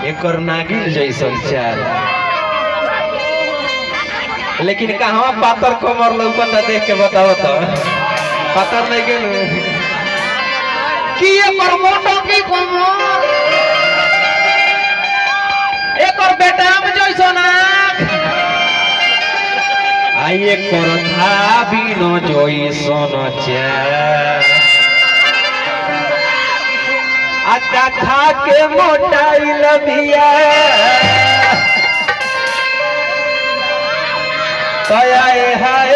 एक नागिन जैसन चाल, लेकिन कहाँ पातर कमर लौकता देख के बताओ तो पातर नहीं गेल कि एकर मोटो की कमर एकर बेटा में जैसन आँख आइए कर था बिनो जैसन चाल आका खा के मोटाइल बिया तयाए हाय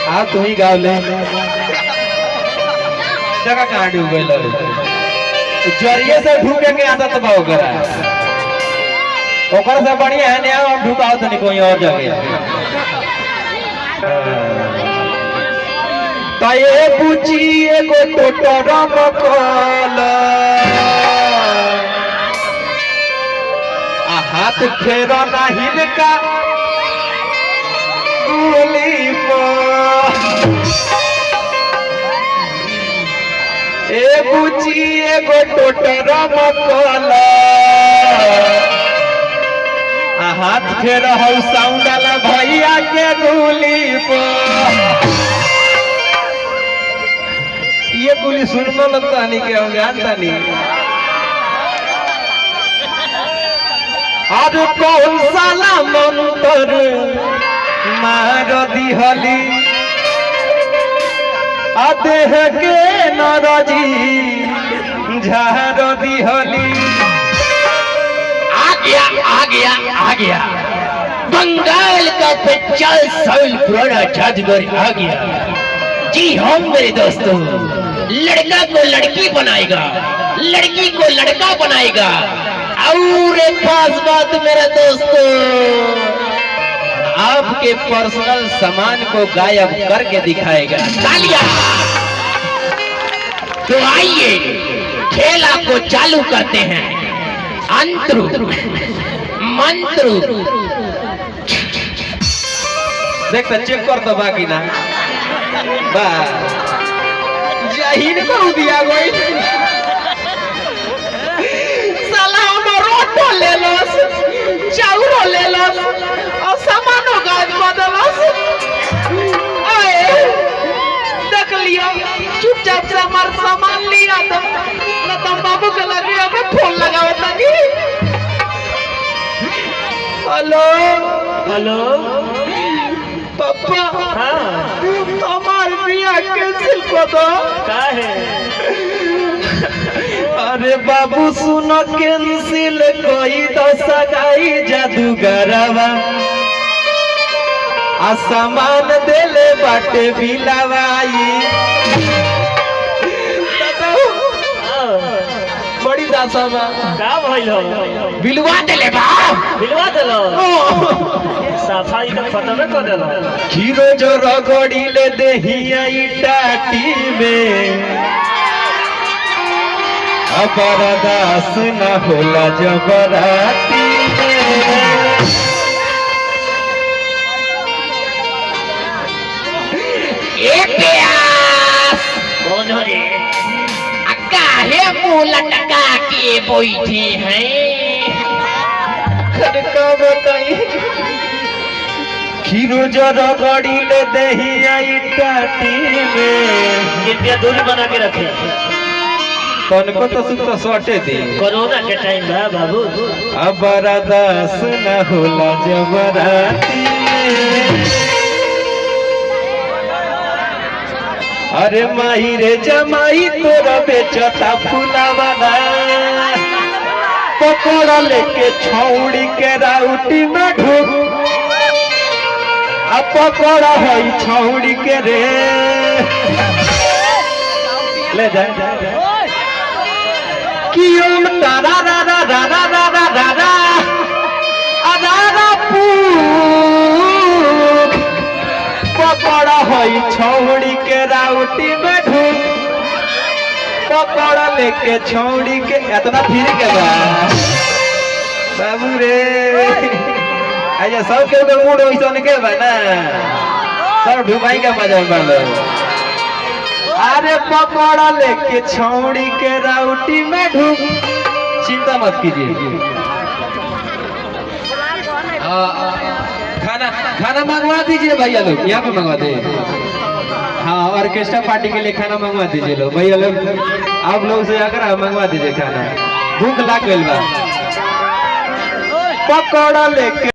आ तू ही गाव ले जगह कहाँ डूब गई जरिए से ढूके के आदत बा ओकर से बढ़िया है नया हम ढुकाओ तो नहीं कोई और जगह तये पूछी एगो टोटरम कल हाथ फेर नहीं का ए पूछी एगो टोटरम कल हाथ फेर हौ साउंडल भैया के गुली पर ये गुली सुनने लगता नहीं के हम जानता नहीं और कौन साला मंत्र मार दिहली देह के नरजी झार दिहली आ गया बंगाल का पेचाल साउल पुराना जादूगर आ गया। जी हाँ मेरे दोस्तों, लड़का को लड़की बनाएगा, लड़की को लड़का बनाएगा। और एक खास बात मेरे दोस्तों, आपके पर्सनल सामान को गायब करके दिखाएगा। तालियां। तो आइए खेला को चालू करते हैं। अंतरु मंत्रु देख तो चेक कर तो बाकी ना बा जाहिर कर दिया कोई साला रोटो ले लस चाउरो ले लस और सामानो गाज बदलस। आए देख लियो चुपचाप से हमार सामान लिया तो ना तुम बाबू के लगे अबे फोन लगाओ ताकि हेलो हेलो पापा। हाँ हमार बिया कैंसिल कर दो। का है? अरे बाबू सुनो कैंसिल कोई तो सगाई जादूगरवा आ सामान देले बाटे बिलावाई। बड़ी दासा बा का भइल हो? बिलवा देले बा, बिलवा देलो सफाई का फटवे कर देलो। खीरो जो रगड़ी ले देहिया टाटी में अबरदास न होला जबराती में। ए प्यास कौन हो रे? काहे मुंह लटका के बैठे हैं? खड़का बताई खीरो जो रगड़ी ले देहिया टाटी में कृपया दूरी बना के रखे। तनको तो सुख तो सटे दे कोरोना के टाइम बा बाबू। अबरदास न होला जबराती में। अरे माही रे जमाई तोरा बेचता फुलावाना पकड़ा लेके छौड़ी के राउटी में ढूक अब पकड़ा है छौड़ी के रे ले जा कि ओम तारा रा रा रा रा रा रा रा रा अदारा पकड़ा है छौड़ी के राउटी में ढूक पकड़ा लेके छौड़ी के इतना फिर के बा बाबू रे आजा सब के मूड वैसा के बा ना सब ढुकाई का मजा मार लो। अरे पकड़ा लेके छौड़ी के राउटी में ढूक चिंता मत कीजिए। खाना खाना मंगवा दीजिए भैया लोग, यहाँ पे मंगवा दे। हाँ, ऑर्केस्ट्रा पार्टी के लिए खाना मंगवा दीजिए लोग, भैया लोग आप लोग से आकर मंगवा दीजिए खाना, भूख लाग गइल बा। पकौड़ा लेके